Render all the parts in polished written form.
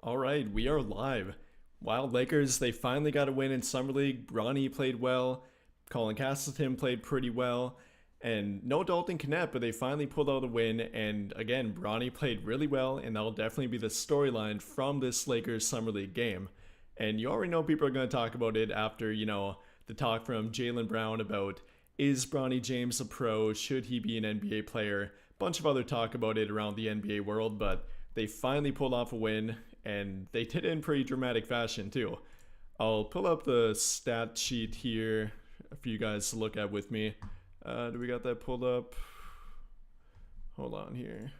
All right, we are live. Wild Lakers, they finally got a win in Summer League. Bronny played well. Colin Castleton played pretty well. And no Dalton Connect, but they finally pulled out a win. And again, Bronny played really well, and that'll definitely be the storyline from this Lakers Summer League game. And you already know people are going to talk about it after, the talk from Jaylen Brown about is Bronny James a pro? Should he be an NBA player? Bunch of other talk about it around the NBA world, but they finally pulled off a win, and they did it in pretty dramatic fashion too. I'll pull up the stat sheet here for you guys to look at with me. Do we got that pulled up? Hold on here.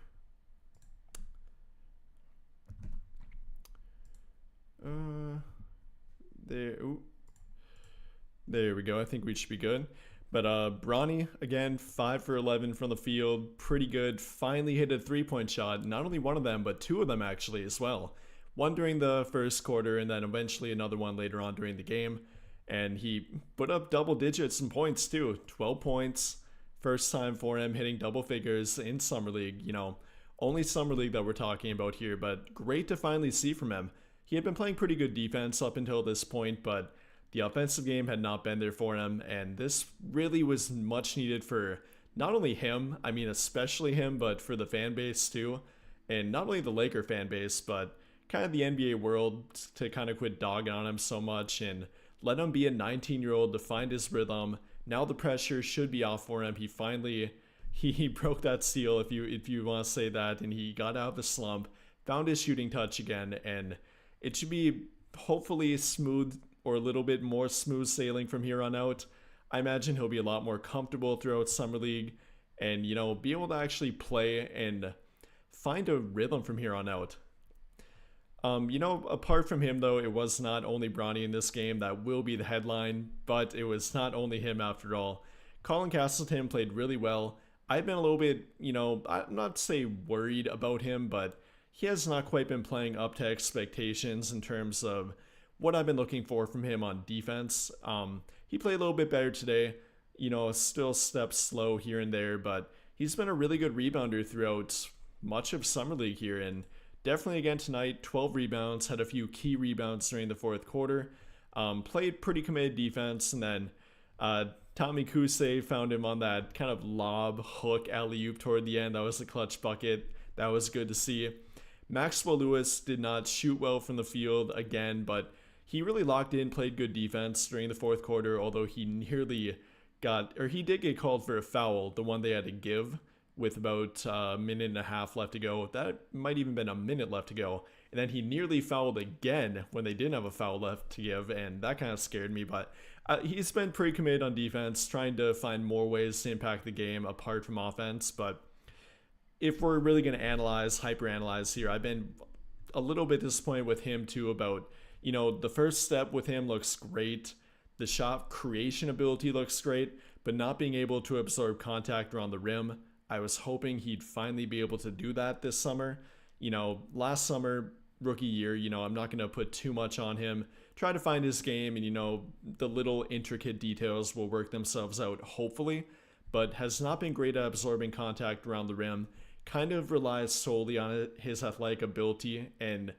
There we go. I think we should be good. But Bronny, again, 5 for 11 from the field. Pretty good. Finally hit a three-point shot. Not only one of them, but two of them actually as well. One during the first quarter, and then eventually another one later on during the game. And he put up double digits in points too. 12 points. First time for him hitting double figures in Summer League. Only Summer League that we're talking about here, but great to finally see from him. He had been playing pretty good defense up until this point, but the offensive game had not been there for him, and this really was much needed for not only him, I mean especially him, but for the fan base too. And not only the Laker fan base, but kind of the NBA world to kind of quit dogging on him so much and let him be a 19-year-old to find his rhythm. Now the pressure should be off for him. He finally he broke that seal, if you want to say that, and he got out of the slump, found his shooting touch again, and it should be hopefully smooth or a little bit more smooth sailing from here on out. I imagine he'll be a lot more comfortable throughout Summer League and, be able to actually play and find a rhythm from here on out. Apart from him, though, it was not only Bronny in this game. That will be the headline, but it was not only him after all. Colin Castleton played really well. I've been a little bit, I'm not to say worried about him, but he has not quite been playing up to expectations in terms of what I've been looking for from him on defense. He played a little bit better today, still steps slow here and there, but he's been a really good rebounder throughout much of Summer League here, and definitely again tonight, 12 rebounds, had a few key rebounds during the fourth quarter, played pretty committed defense, and then Tommy Kuhse found him on that kind of lob hook alley-oop toward the end. That was a clutch bucket. That was good to see. Maxwell Lewis did not shoot well from the field again, but he really locked in, played good defense during the fourth quarter, although he did get called for a foul, the one they had to give with about a minute and a half left to go. That might even been a minute left to go. And then he nearly fouled again when they didn't have a foul left to give, and that kind of scared me. But he's been pretty committed on defense, trying to find more ways to impact the game apart from offense. But if we're really going to hyperanalyze here, I've been a little bit disappointed with him too about, the first step with him looks great. The shot creation ability looks great, but not being able to absorb contact around the rim. I was hoping he'd finally be able to do that this summer. Last summer, rookie year, I'm not going to put too much on him. Try to find his game, and, the little intricate details will work themselves out, hopefully, but has not been great at absorbing contact around the rim. Kind of relies solely on his athletic ability and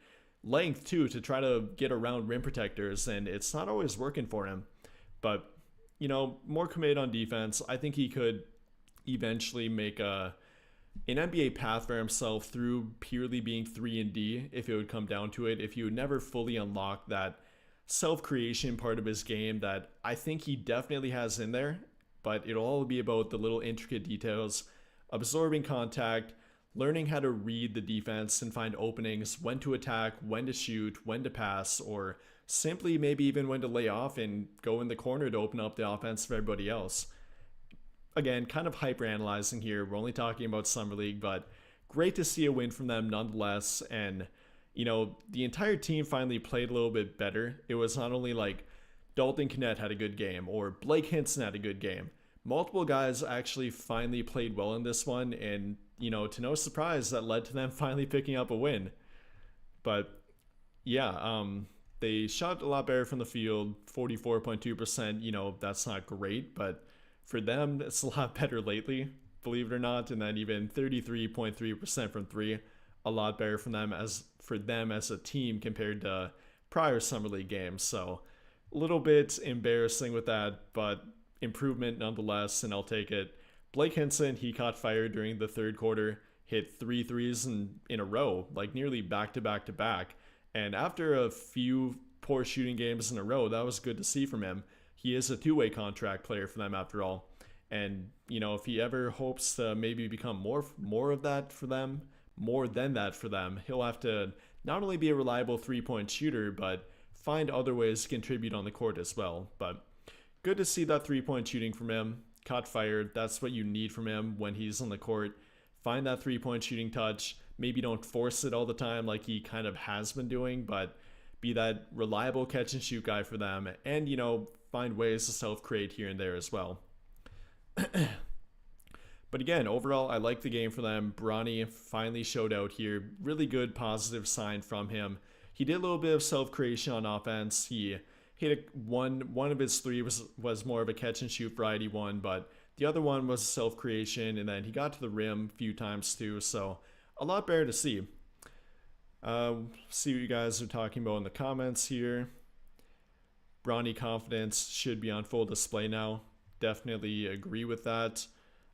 length too to try to get around rim protectors, and it's not always working for him. But more committed on defense. I think he could eventually make an NBA path for himself through purely being 3-and-D if it would come down to it, if he would never fully unlock that self-creation part of his game that I think he definitely has in there, but it'll all be about the little intricate details, absorbing contact, learning how to read the defense and find openings, when to attack, when to shoot, when to pass, or simply maybe even when to lay off and go in the corner to open up the offense for everybody else. Again, kind of hyper-analyzing here. We're only talking about Summer League, but great to see a win from them nonetheless. And, the entire team finally played a little bit better. It was not only like Dalton Connect had a good game or Blake Hinson had a good game. Multiple guys actually finally played well in this one, and, to no surprise, that led to them finally picking up a win. But, yeah, they shot a lot better from the field, 44.2%. That's not great, but for them, it's a lot better lately, believe it or not. And then even 33.3% from three. a lot better for them as a team compared to prior summer league games. So a little bit embarrassing with that, but improvement nonetheless, and I'll take it. Blake Hinson, he caught fire during the third quarter, hit three threes in a row, like nearly back to back to back. And after a few poor shooting games in a row, that was good to see from him. He is a two-way contract player for them after all. And, if he ever hopes to maybe become more of that for them, more than that for them, he'll have to not only be a reliable three-point shooter, but find other ways to contribute on the court as well. But good to see that three-point shooting from him. Caught fired. That's what you need from him when he's on the court. Find that three-point shooting touch. Maybe don't force it all the time like he kind of has been doing, but be that reliable catch and shoot guy for them, and find ways to self-create here and there as well. But again, overall, I like the game for them. Bronny finally showed out here. Really good positive sign from him. He did a little bit of self-creation on offense. He hit one of his three was more of a catch and shoot variety one, but the other one was self-creation, and then he got to the rim a few times too, so a lot better to see. See what you guys are talking about in the comments here. Bronny confidence should be on full display now. Definitely agree with that.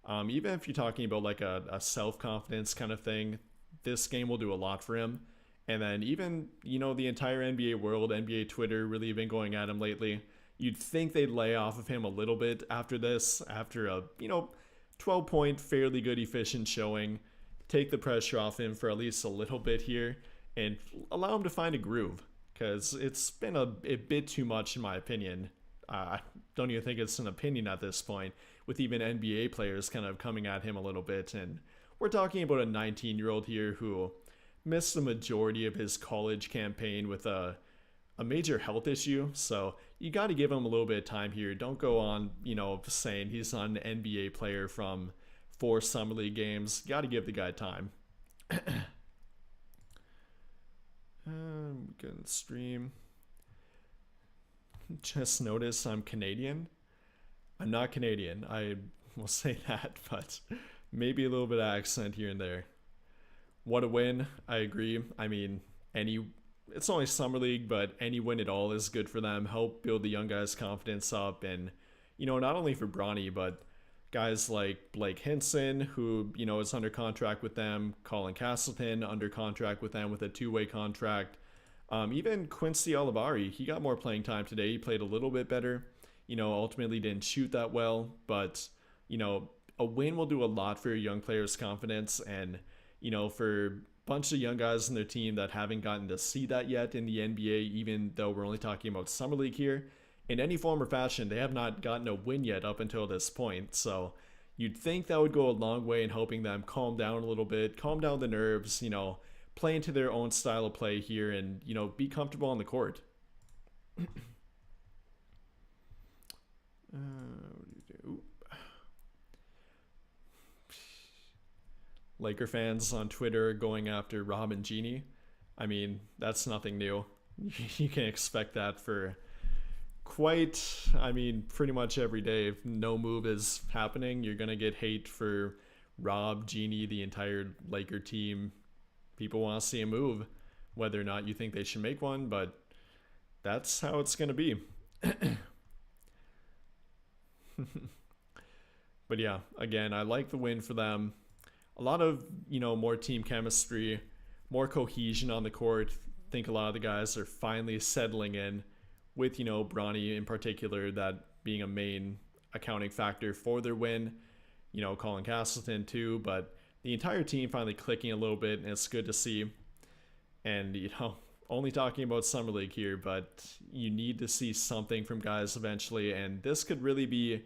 Even if you're talking about like a self-confidence kind of thing, this game will do a lot for him. And then even, the entire NBA world, NBA Twitter really been going at him lately. You'd think they'd lay off of him a little bit after this, after a, 12-point, fairly good efficient showing. Take the pressure off him for at least a little bit here and allow him to find a groove, because it's been a bit too much in my opinion. I don't even think it's an opinion at this point, with even NBA players kind of coming at him a little bit. And we're talking about a 19-year-old here who missed the majority of his college campaign with a major health issue, so you got to give him a little bit of time here. Don't go on, saying he's not an NBA player from 4 summer league games. Got to give the guy time. I'm gonna stream. Just notice I'm Canadian. I'm not Canadian. I will say that, but maybe a little bit of accent here and there. What a win. I agree. I mean, it's only summer league, but any win at all is good for them. Help build the young guys' confidence up, and not only for Bronny, but guys like Blake Hinson, who is under contract with them. Colin Castleton under contract with them with a 2-way contract. Even Quincy Olivari, he got more playing time today. He played a little bit better. Ultimately didn't shoot that well, but a win will do a lot for your young players' confidence, and for a bunch of young guys in their team that haven't gotten to see that yet in the NBA, even though we're only talking about summer league here, in any form or fashion, they have not gotten a win yet up until this point. So you'd think that would go a long way in helping them calm down a little bit, calm down the nerves, play into their own style of play here, and be comfortable on the court. Laker fans on Twitter going after Rob and Jeannie. I mean, that's nothing new. You can expect that for pretty much every day. If no move is happening, you're going to get hate for Rob, Jeannie, the entire Laker team. People want to see a move, whether or not you think they should make one, but that's how it's going to be. But yeah, again, I like the win for them. A lot of, more team chemistry, more cohesion on the court. I think a lot of the guys are finally settling in with, Bronny in particular, that being a main accounting factor for their win. Colin Castleton too, but the entire team finally clicking a little bit, and it's good to see. And, only talking about Summer League here, but you need to see something from guys eventually, and this could really be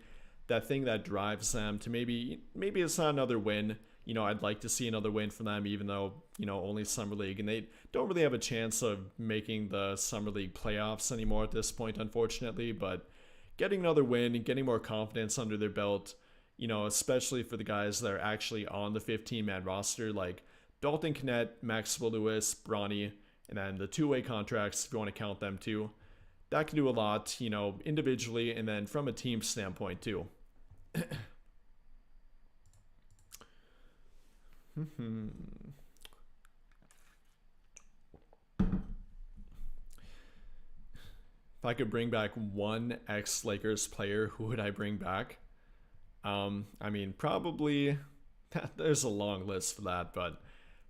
that thing that drives them to maybe it's not another win. I'd like to see another win from them, even though, only Summer League, and they don't really have a chance of making the Summer League playoffs anymore at this point, unfortunately, but getting another win and getting more confidence under their belt, especially for the guys that are actually on the 15-man roster, like Dalton Knecht, Maxwell Lewis, Bronny, and then the 2-way contracts, if you want to count them too. That can do a lot, individually, and then from a team standpoint too. If I could bring back one ex-Lakers player, who would I bring back? I mean, probably there's a long list for that, but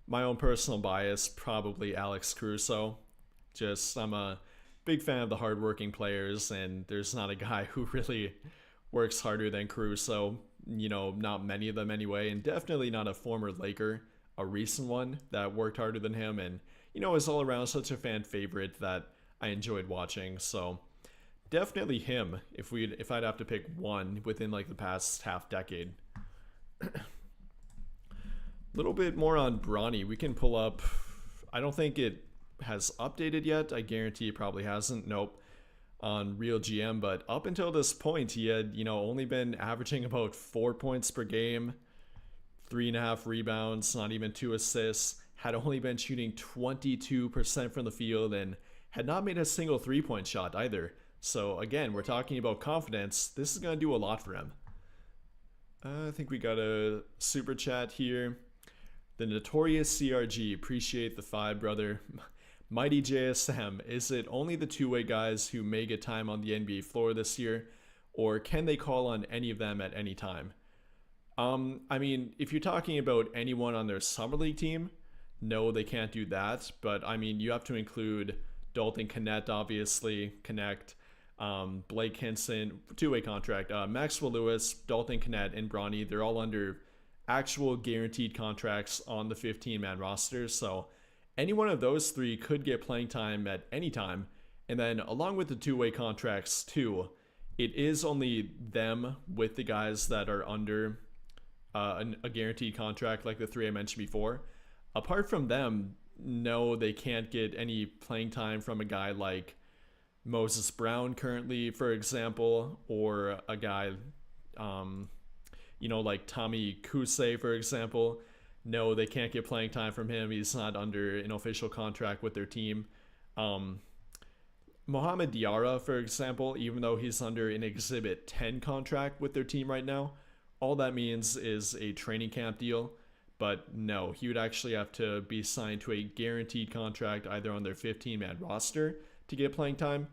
my own personal bias, probably Alex Caruso. Just I'm a big fan of the hardworking players, and there's not a guy who really works harder than Caruso. Not many of them anyway, and definitely not a former Laker, a recent one that worked harder than him, and is all around such a fan favorite that I enjoyed watching. So definitely him. If I'd have to pick one within like the past half decade. A little bit more on Bronny. We can pull up. I don't think it has updated yet. I guarantee it probably hasn't. Nope. On Real GM, but up until this point, he had only been averaging about 4 points per game, 3.5 rebounds, not even 2 assists. Had only been shooting 22% from the field and had not made a single 3-point shot either. So again, we're talking about confidence. This is going to do a lot for him. I think we got a super chat here. The notorious CRG, appreciate the 5, brother. Mighty JSM, is it only the two-way guys who may get time on the NBA floor this year, or can they call on any of them at any time? I mean, if you're talking about anyone on their summer league team, no, they can't do that. But I mean, you have to include Dalton Connect, obviously, Blake Hinson, two-way contract, Maxwell Lewis, Dalton Connect, and Bronny. They're all under actual guaranteed contracts on the 15-man roster. So any one of those 3 could get playing time at any time. And then along with the two-way contracts too, it is only them with the guys that are under a guaranteed contract like the 3 I mentioned before. Apart from them, no, they can't get any playing time from a guy like Moses Brown currently, for example, or a guy, like Tommy Kuhse, for example. No, they can't get playing time from him. He's not under an official contract with their team. Mohamed Diarra, for example, even though he's under an Exhibit 10 contract with their team right now, all that means is a training camp deal. But no, he would actually have to be signed to a guaranteed contract either on their 15-man roster to get playing time,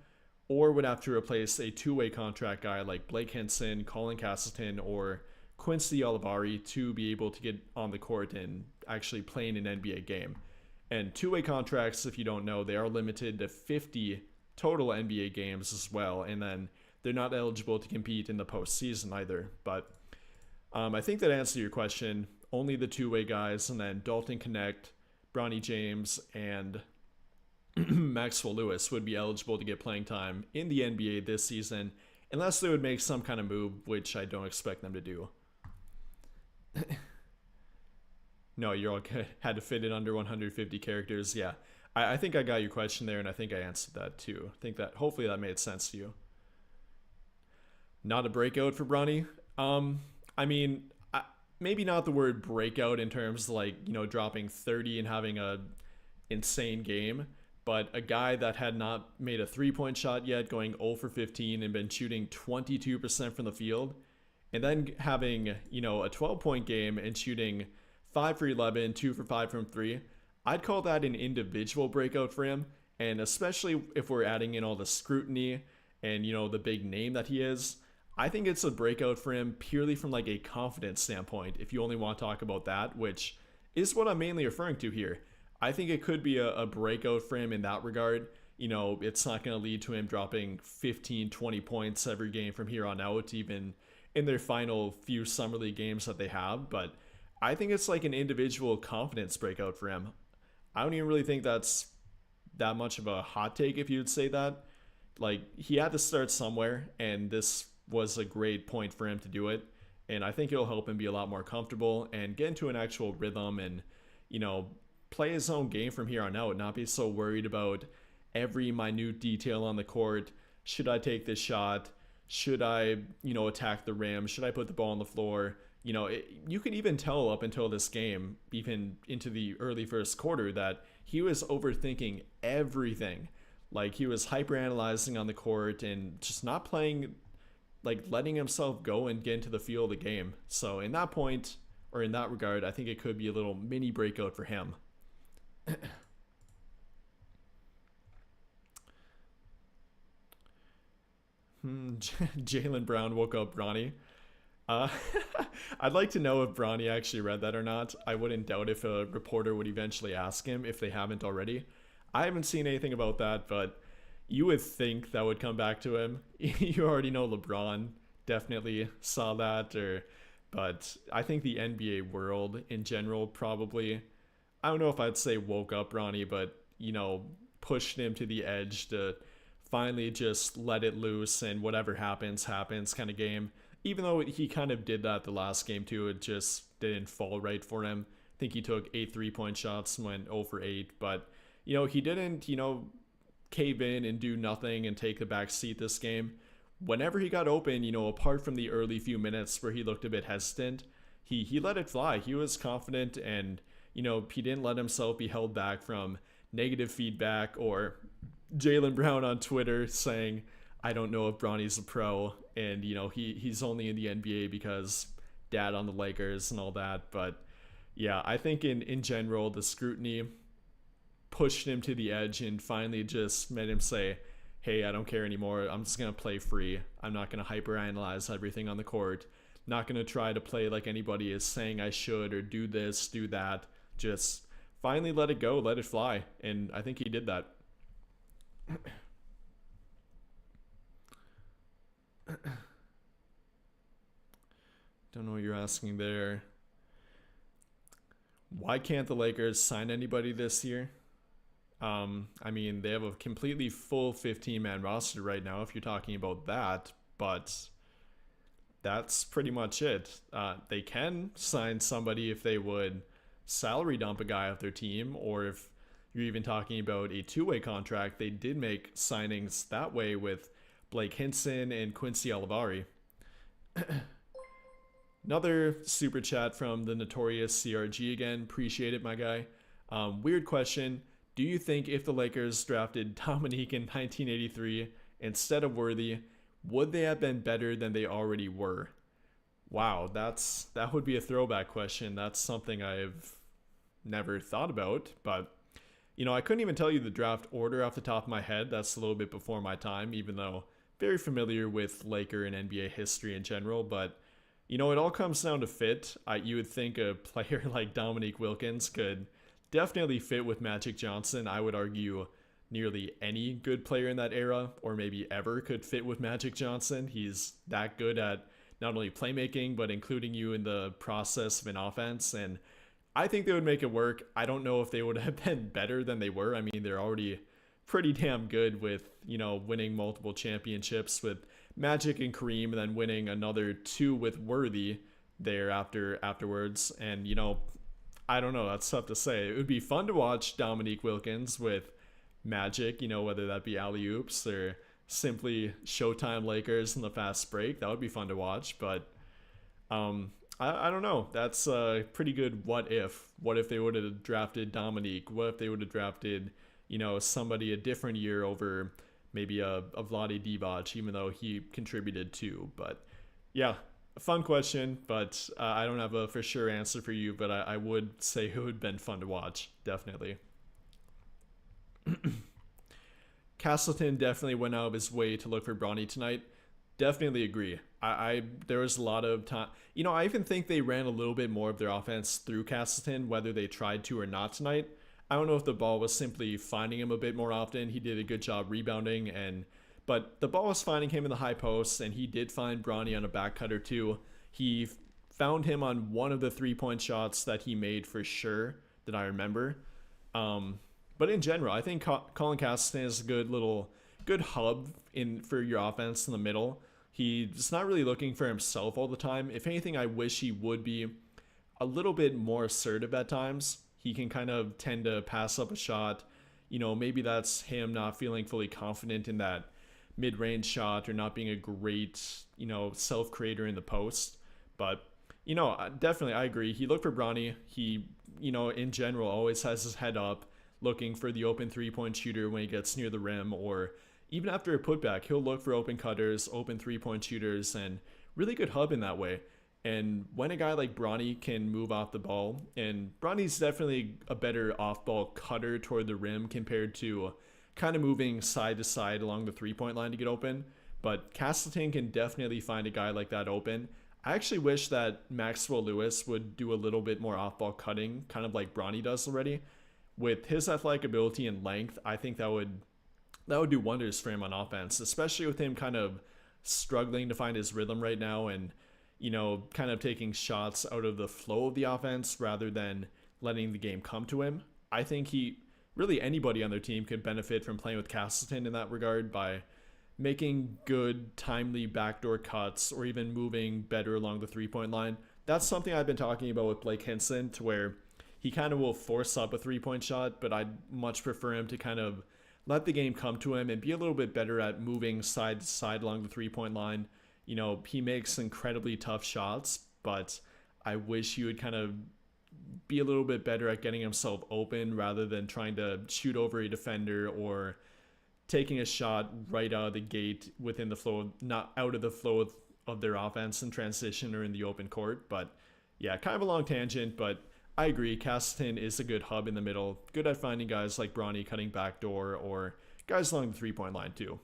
or would have to replace a two-way contract guy like Blake Hinson, Colin Castleton, or Quincy Olivari to be able to get on the court and actually play in an NBA game. And two-way contracts, if you don't know, they are limited to 50 total NBA games as well, and then they're not eligible to compete in the postseason either. But I think that answers your question. Only the two-way guys, and then Dalton Connect, Bronny James, and Maxwell Lewis would be eligible to get playing time in the NBA this season, unless they would make some kind of move, which I don't expect them to do. No, you're all good. Had to fit it under 150 characters. Yeah, I think I got your question there, and I think I answered that too. I think that hopefully that made sense to you. Not a breakout for Bronny. I mean, maybe not the word breakout in terms like, dropping 30 and having a insane game, but a guy that had not made a 3-point shot yet, going 0 for 15 and been shooting 22% from the field, and then having, a 12-point game and shooting 5 for 11, 2 for 5 from 3. I'd call that an individual breakout for him, and especially if we're adding in all the scrutiny and, the big name that he is, I think it's a breakout for him purely from like a confidence standpoint, if you only want to talk about that, which is what I'm mainly referring to here. I think it could be a breakout for him in that regard. It's not going to lead to him dropping 15, 20 points every game from here on out, even in their final few summer league games that they have. But I think it's like an individual confidence breakout for him. I don't even really think that's that much of a hot take if you'd say that. Like, he had to start somewhere, and this was a great point for him to do it. And I think it'll help him be a lot more comfortable and get into an actual rhythm and, play his own game from here on out, not be so worried about every minute detail on the court. Should I take this shot? Should I, attack the rim? Should I put the ball on the floor? You could even tell up until this game, even into the early first quarter, that he was overthinking everything. Like, he was hyper-analyzing on the court and just not playing, like, letting himself go and get into the feel of the game. So in that point, or in that regard, I think it could be a little mini breakout for him. Jaylen Brown woke up Bronny. Uh, I'd like to know if Bronny actually read that or not. I wouldn't doubt if a reporter would eventually ask him if they haven't already. I haven't seen anything about that, but you would think that would come back to him. You already know LeBron definitely saw that, but I think the NBA world in general probably. I don't know if I'd say woke up Bronny, but pushed him to the edge to finally just let it loose and whatever happens, happens kind of game. Even though he kind of did that the last game too, it just didn't fall right for him. I think he took 8 3-point shots and went 0 for 8, but he didn't, cave in and do nothing and take the back seat this game. Whenever he got open, apart from the early few minutes where he looked a bit hesitant, he let it fly. He was confident and, he didn't let himself be held back from negative feedback or Jaylen Brown on Twitter saying, I don't know if Bronny's a pro, and he's only in the NBA because dad on the Lakers and all that. But yeah, I think in general the scrutiny pushed him to the edge and finally just made him say, hey, I don't care anymore. I'm just going to play free. I'm not going to hyperanalyze everything on the court. Not going to try to play like anybody is saying I should or do this, do that. Just finally let it go, let it fly. And I think he did that. Don't know what you're asking there. Why can't the Lakers sign anybody this year? I mean, they have a completely full 15-man roster right now if you're talking about that, but that's pretty much it. They can sign somebody if they would salary dump a guy off their team, or if you're even talking about a two-way contract, they did make signings that way with Blake Hinson and Quincy Olivari. Another super chat from the notorious CRG again. Appreciate it, my guy. Weird question. Do you think if the Lakers drafted Dominique in 1983 instead of Worthy, would they have been better than they already were? Wow, that would be a throwback question. That's something I've never thought about, but I couldn't even tell you the draft order off the top of my head. That's a little bit before my time, even though very familiar with Laker and NBA history in general, but it all comes down to fit. You would think a player like Dominique Wilkins could definitely fit with Magic Johnson. I would argue nearly any good player in that era, or maybe ever, could fit with Magic Johnson. He's that good at not only playmaking, but including you in the process of an offense. And I think they would make it work. I don't know if they would have been better than they were. I mean, they're already pretty damn good with, winning multiple championships with Magic and Kareem, and then winning another 2 with Worthy there afterwards. And, I don't know. That's tough to say. It would be fun to watch Dominique Wilkins with Magic, whether that be alley-oops or simply Showtime Lakers in the fast break. That would be fun to watch. But I don't know. That's a pretty good what if. What if they would have drafted Dominique? What if they would have drafted, somebody a different year over maybe a Vlade Divac, even though he contributed too. But yeah. A fun question, but I don't have a for sure answer for you, but I would say it would have been fun to watch, definitely. Castleton definitely went out of his way to look for Bronny tonight. Definitely agree. There was a lot of time. I even think they ran a little bit more of their offense through Castleton, whether they tried to or not tonight. I don't know if the ball was simply finding him a bit more often. He did a good job rebounding, but the ball was finding him in the high post, and he did find Bronny on a back cutter too. He found him on one of the 3-point shots that he made for sure that I remember. But in general, I think Colin Castleton is a good hub for your offense in the middle. He's not really looking for himself all the time. If anything, I wish he would be a little bit more assertive at times. He can kind of tend to pass up a shot. Maybe that's him not feeling fully confident in that mid-range shot or not being a great, self-creator in the post. But, definitely I agree. He looked for Bronny. He, in general, always has his head up looking for the open 3-point shooter when he gets near the rim, or even after a putback, he'll look for open cutters, open 3-point shooters, and really good hub in that way. And when a guy like Bronny can move off the ball, and Bronny's definitely a better off-ball cutter toward the rim compared to kind of moving side to side along the 3-point line to get open. but Castleton can definitely find a guy like that open. I actually wish that Maxwell Lewis would do a little bit more off-ball cutting, kind of like Bronny does already. With his athletic ability and length, I think that would do wonders for him on offense, especially with him kind of struggling to find his rhythm right now and, kind of taking shots out of the flow of the offense rather than letting the game come to him. I think really anybody on their team could benefit from playing with Castleton in that regard by making good, timely backdoor cuts or even moving better along the three-point line. That's something I've been talking about with Blake Hinson, to where he kind of will force up a three-point shot, but I'd much prefer him to kind of let the game come to him and be a little bit better at moving side to side along the three-point line. He makes incredibly tough shots, but I wish he would kind of be a little bit better at getting himself open rather than trying to shoot over a defender or taking a shot right out of the gate within the flow, not out of the flow of their offense in transition or in the open court. But yeah, kind of a long tangent, but I agree. Castleton is a good hub in the middle, good at finding guys like Bronny cutting backdoor or guys along the three-point line too.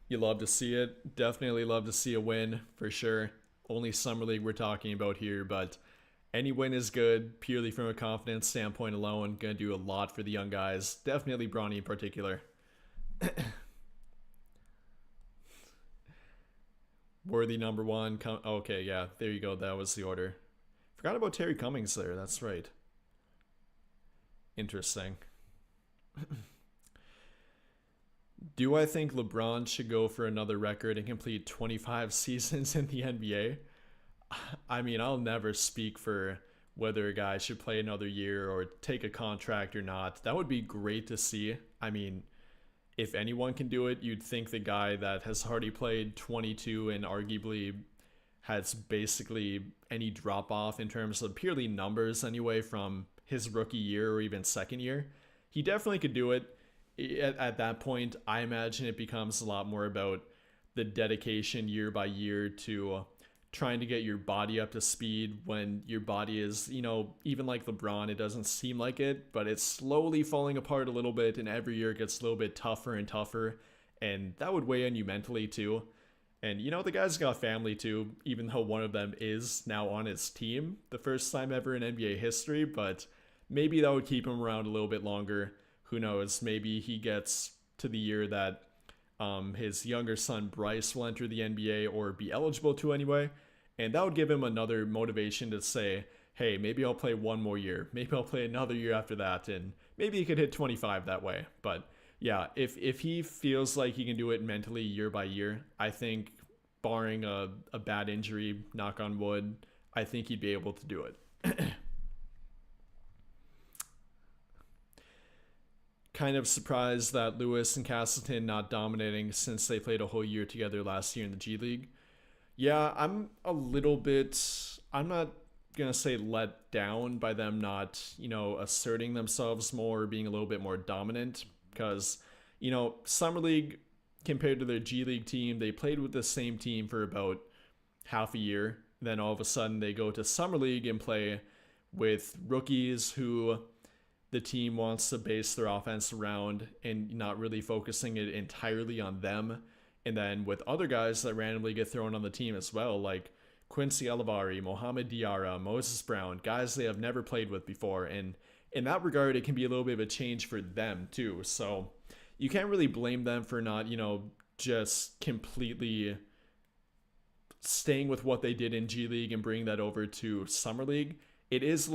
You love to see it. Definitely love to see a win for sure. Only Summer League we're talking about here, but any win is good purely from a confidence standpoint alone. Gonna do a lot for the young guys. Definitely Bronny in particular. Worthy number one. Okay, yeah, there you go. That was the order. Forgot about Terry Cummings there. That's right. Interesting. Do I think LeBron should go for another record and complete 25 seasons in the NBA? I mean, I'll never speak for whether a guy should play another year or take a contract or not. That would be great to see. I mean, if anyone can do it, you'd think the guy that has already played 22 and arguably has basically any drop off in terms of purely numbers anyway from his rookie year or even second year, he definitely could do it. At that point, I imagine it becomes a lot more about the dedication year by year to trying to get your body up to speed when your body is, even like LeBron, it doesn't seem like it, but it's slowly falling apart a little bit, and every year it gets a little bit tougher and tougher, and that would weigh on you mentally too. And, the guy's got family too, even though one of them is now on his team, the first time ever in NBA history, but maybe that would keep him around a little bit longer. Who knows? Maybe he gets to the year that his younger son Bryce will enter the NBA or be eligible to anyway. And that would give him another motivation to say, hey, maybe I'll play one more year. Maybe I'll play another year after that. And maybe he could hit 25 that way. But yeah, if he feels like he can do it mentally year by year, I think barring a bad injury, knock on wood, I think he'd be able to do it. Kind of surprised that Lewis and Castleton not dominating since they played a whole year together last year in the G League. Yeah, I'm not going to say let down by them not, asserting themselves more, being a little bit more dominant because, Summer League compared to their G League team, they played with the same team for about half a year. Then all of a sudden they go to Summer League and play with rookies who the team wants to base their offense around and not really focusing it entirely on them. And then with other guys that randomly get thrown on the team as well, like Quincy Elivari, Mohamed Diarra, Moses Brown, guys they have never played with before. And in that regard, it can be a little bit of a change for them too. So you can't really blame them for not, just completely staying with what they did in G League and bringing that over to Summer League. It is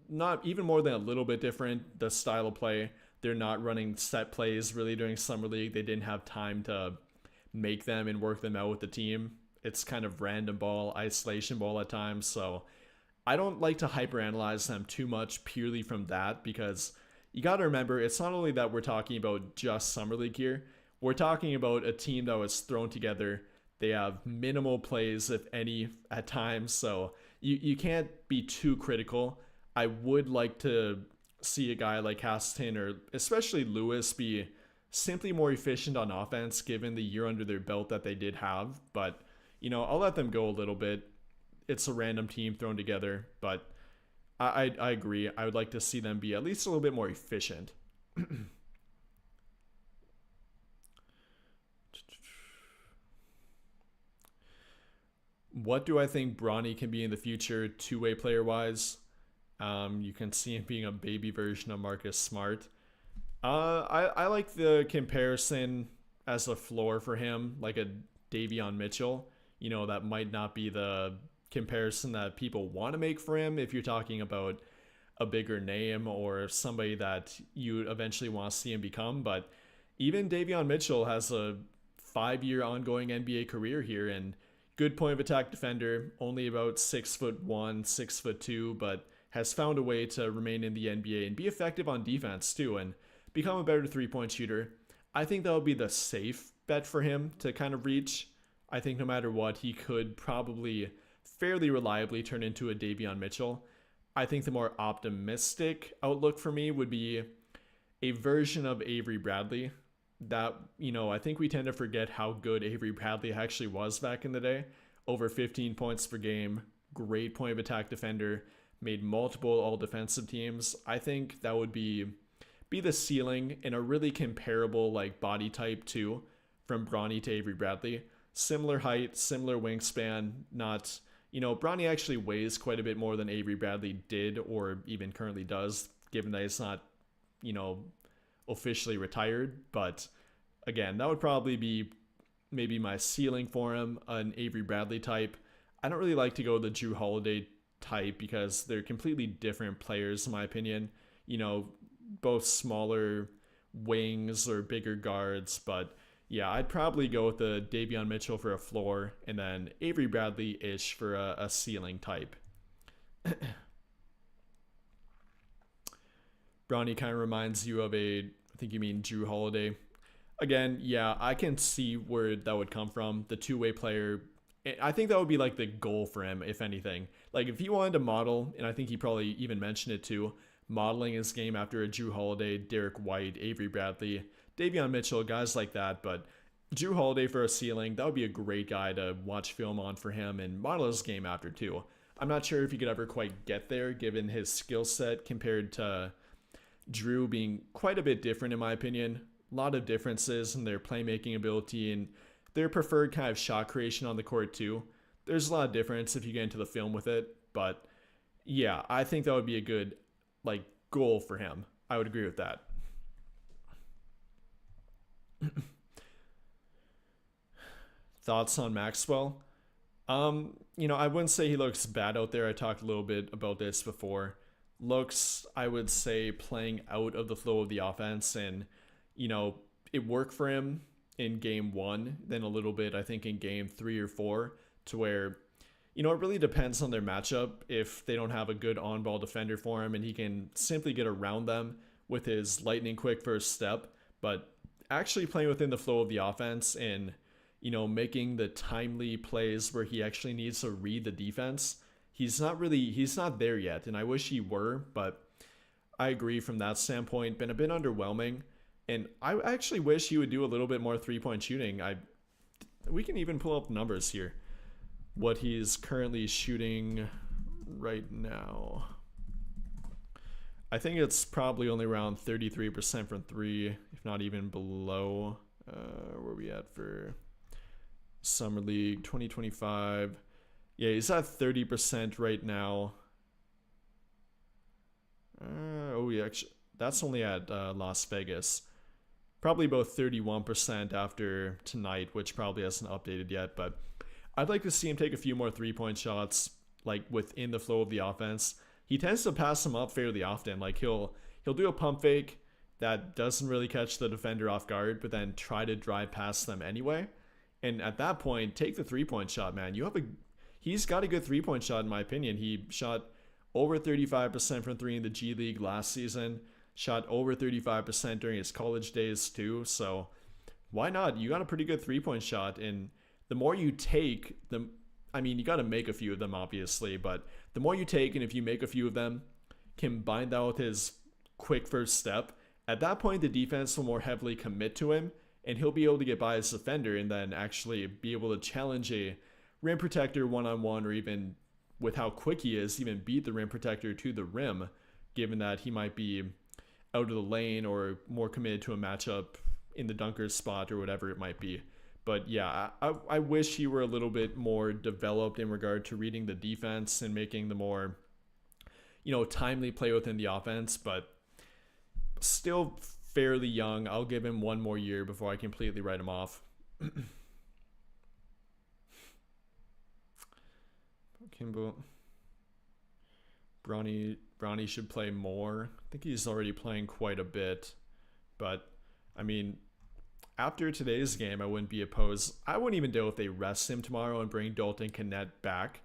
not even more than a little bit different, the style of play. They're not running set plays really during Summer League. They didn't have time to make them and work them out with the team. It's kind of random ball, isolation ball at times. So I don't like to hyperanalyze them too much purely from that, because you got to remember, it's not only that we're talking about just Summer League here. We're talking about a team that was thrown together. They have minimal plays, if any, at times. So you can't be too critical. I would like to see a guy like Castleton or especially Lewis be simply more efficient on offense given the year under their belt that they did have. But, I'll let them go a little bit. It's a random team thrown together. But I agree. I would like to see them be at least a little bit more efficient. What do I think Bronny can be in the future, two-way player wise? You can see him being a baby version of Marcus Smart. I like the comparison as a floor for him, like a Davion Mitchell. That might not be the comparison that people want to make for him if you're talking about a bigger name or somebody that you eventually want to see him become. But even Davion Mitchell has a 5 year ongoing NBA career here, and good point of attack defender, only about 6'1", 6'2", but has found a way to remain in the NBA and be effective on defense too, and become a better 3-point shooter. I think that would be the safe bet for him to kind of reach. I think no matter what, he could probably fairly reliably turn into a Davion Mitchell. I think the more optimistic outlook for me would be a version of Avery Bradley. That, I think we tend to forget how good Avery Bradley actually was back in the day. Over 15 points per game, great point of attack defender, made multiple all defensive teams. I think that would be the ceiling, in a really comparable like body type too, from Bronny to Avery Bradley. Similar height, similar wingspan, not, Bronny actually weighs quite a bit more than Avery Bradley did or even currently does, given that he's not, you know, officially retired. But again, that would probably be maybe my ceiling for him, an Avery Bradley type. I don't really like to go the Drew Holiday type because they're completely different players in my opinion. Both smaller wings or bigger guards, but yeah, I'd probably go with the Davion Mitchell for a floor and then Avery Bradley-ish for a ceiling type. Bronny kind of reminds you of I think you mean Drew Holiday. Again, yeah, I can see where that would come from. The two-way player, I think that would be like the goal for him, if anything. Like if he wanted to model, and I think he probably even mentioned it too, modeling his game after a Drew Holiday, Derek White, Avery Bradley, Davion Mitchell, guys like that. But Drew Holiday for a ceiling, that would be a great guy to watch film on for him and model his game after too. I'm not sure if he could ever quite get there given his skill set compared to Drew being quite a bit different in my opinion. A lot of differences in their playmaking ability and their preferred kind of shot creation on the court too. There's a lot of difference if you get into the film with it, but yeah, I think that would be a good goal for him. I would agree with that. Thoughts on Maxwell? I wouldn't say he looks bad out there. I talked a little bit about this before. Looks, I would say, playing out of the flow of the offense, and it worked for him in game 1, then a little bit I think in game 3 or 4, to where it really depends on their matchup. If they don't have a good on-ball defender for him and he can simply get around them with his lightning quick first step, but actually playing within the flow of the offense and making the timely plays where he actually needs to read the defense, he's not there yet, and I wish he were. But I agree from that standpoint, been a bit underwhelming, and I actually wish he would do a little bit more 3-point shooting. We can even pull up numbers here, what he's currently shooting right now. I think it's probably only around 33% from 3, if not even below. Where are we at for Summer League 2025? Yeah, he's at 30% right now. Actually, that's only at Las Vegas. Probably about 31% after tonight, which probably hasn't updated yet, but I'd like to see him take a few more 3-point shots, within the flow of the offense. He tends to pass them up fairly often. He'll do a pump fake that doesn't really catch the defender off guard, but then try to drive past them anyway. And at that point, take the 3-point shot, man. He's got a good 3-point shot in my opinion. He shot over 35% from 3 in the G League last season. Shot over 35% during his college days too. So why not? You got a pretty good 3-point shot, and the more you take, you got to make a few of them, obviously, but the more you take, and if you make a few of them, combine that with his quick first step, at that point, the defense will more heavily commit to him, and he'll be able to get by his defender and then actually be able to challenge a rim protector one-on-one or even with how quick he is, even beat the rim protector to the rim, given that he might be out of the lane or more committed to a matchup in the dunker's spot or whatever it might be. But yeah, I wish he were a little bit more developed in regard to reading the defense and making the more, timely play within the offense, but still fairly young. I'll give him one more year before I completely write him off. Kimbo. Bronny should play more. I think he's already playing quite a bit. But, I mean, after today's game, I wouldn't be opposed. I wouldn't even know if they rest him tomorrow and bring Dalton Connect back.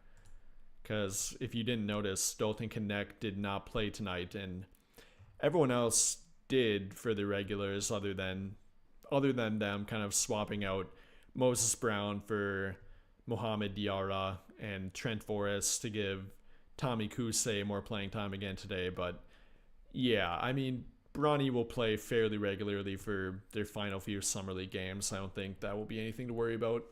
Because if you didn't notice, Dalton Connect did not play tonight. And everyone else did for the regulars other than them kind of swapping out Moses Brown for Mohamed Diarra and Trent Forrest to give Tommy Kusei more playing time again today. But yeah, I mean, Bronny will play fairly regularly for their final few Summer League games. I don't think that will be anything to worry about.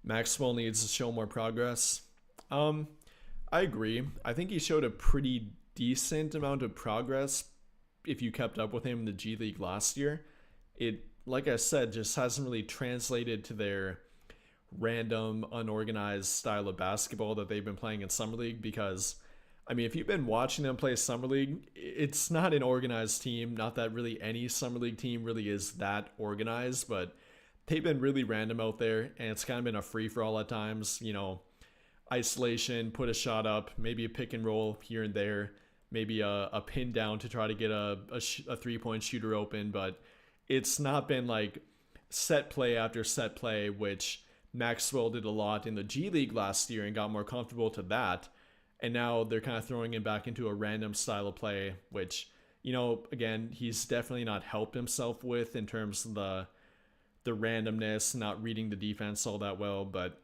Maxwell needs to show more progress. I agree. I think he showed a pretty decent amount of progress if you kept up with him in the G League last year. It, like I said, just hasn't really translated to their random, unorganized style of basketball that they've been playing in Summer League, because, I mean, if you've been watching them play Summer League, it's not an organized team. Not that really any Summer League team really is that organized, but they've been really random out there, and it's kind of been a free-for-all at times. Isolation, put a shot up, maybe a pick and roll here and there, maybe a pin down to try to get a three-point shooter open, but it's not been like set play after set play, which Maxwell did a lot in the G League last year and got more comfortable to that. And now they're kind of throwing him back into a random style of play, which, again, he's definitely not helped himself with in terms of the randomness, not reading the defense all that well. But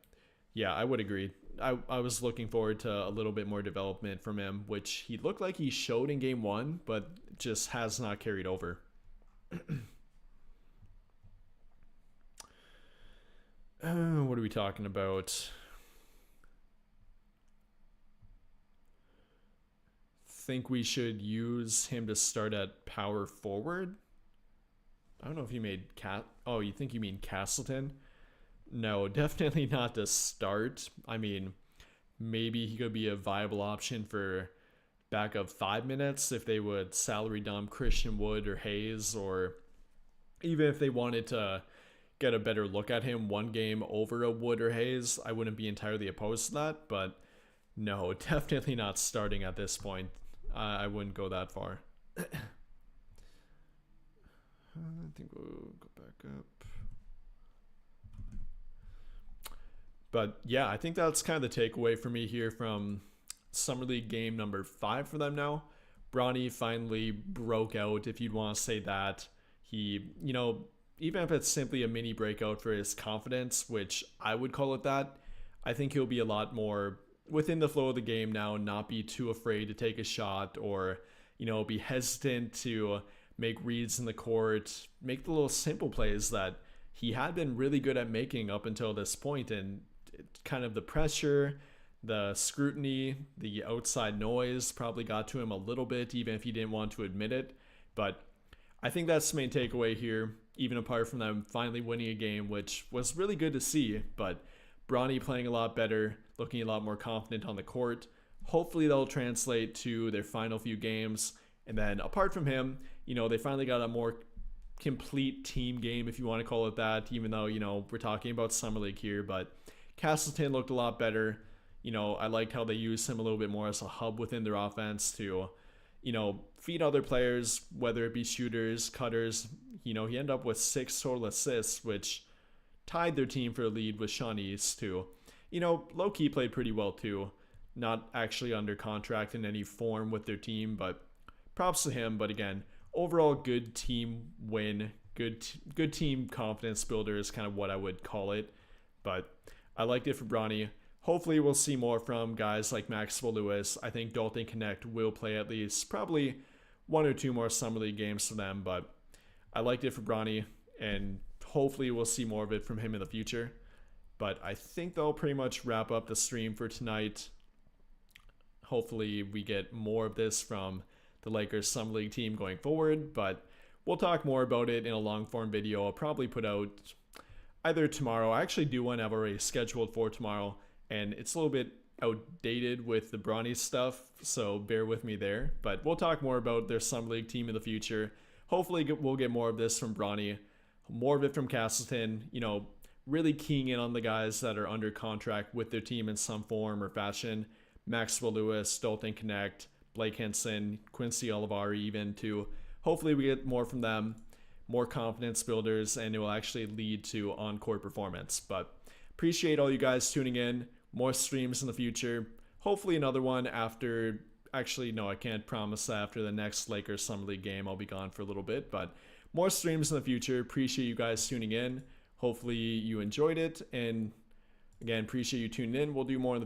yeah, I would agree. I was looking forward to a little bit more development from him, which he looked like he showed in game one, but just has not carried over. What are we talking about? Think we should use him to start at power forward? I don't know if you made Oh, you think you mean Castleton? No, definitely not to start. I mean, maybe he could be a viable option for backup 5 minutes if they would salary dump Christian Wood or Hayes, or even if they wanted to get a better look at him one game over a Wood or Hayes. I wouldn't be entirely opposed to that, but no, definitely not starting at this point. I wouldn't go that far. I think we'll go back up. But yeah, I think that's kind of the takeaway for me here from Summer League game number 5 for them now. Bronny finally broke out, if you'd want to say that. He, even if it's simply a mini breakout for his confidence, which I would call it that, I think he'll be a lot more within the flow of the game now, not be too afraid to take a shot or, be hesitant to make reads in the court, make the little simple plays that he had been really good at making up until this point. And kind of the pressure, the scrutiny, the outside noise probably got to him a little bit, even if he didn't want to admit it. But I think that's the main takeaway here, even apart from them finally winning a game, which was really good to see. But Bronny playing a lot better, looking a lot more confident on the court. Hopefully that'll translate to their final few games. And then apart from him, they finally got a more complete team game, if you want to call it that, even though, we're talking about Summer League here. But Castleton looked a lot better. I liked how they used him a little bit more as a hub within their offense to, feed other players, whether it be shooters, cutters. He ended up with 6 total assists, which tied their team for a lead with Sean East, who, low-key played pretty well too. Not actually under contract in any form with their team, but props to him. But again, overall good team win, good team confidence builder is kind of what I would call it. But I liked it for Bronny. Hopefully we'll see more from guys like Maxwell Lewis. I think Dalton Connect will play at least probably 1 or 2 more Summer League games for them, but I liked it for Bronny, and hopefully we'll see more of it from him in the future. But I think that'll pretty much wrap up the stream for tonight. Hopefully we get more of this from the Lakers Summer League team going forward, but we'll talk more about it in a long form video. I'll probably put out either tomorrow. I actually do one I've already scheduled for tomorrow, and it's a little bit outdated with the Bronny stuff, so bear with me there. But we'll talk more about their Summer League team in the future. Hopefully we'll get more of this from Bronny, more of it from Castleton, really keying in on the guys that are under contract with their team in some form or fashion. Maxwell Lewis, Dalton Connect, Blake Hinson, Quincy Olivari even too. Hopefully we get more from them, more confidence builders, and it will actually lead to on-court performance. But appreciate all you guys tuning in. More streams in the future. Hopefully another one after, actually no, I can't promise that after the next Lakers Summer League game. I'll be gone for a little bit, but more streams in the future. Appreciate you guys tuning in. Hopefully you enjoyed it, and again, appreciate you tuning in. We'll do more in the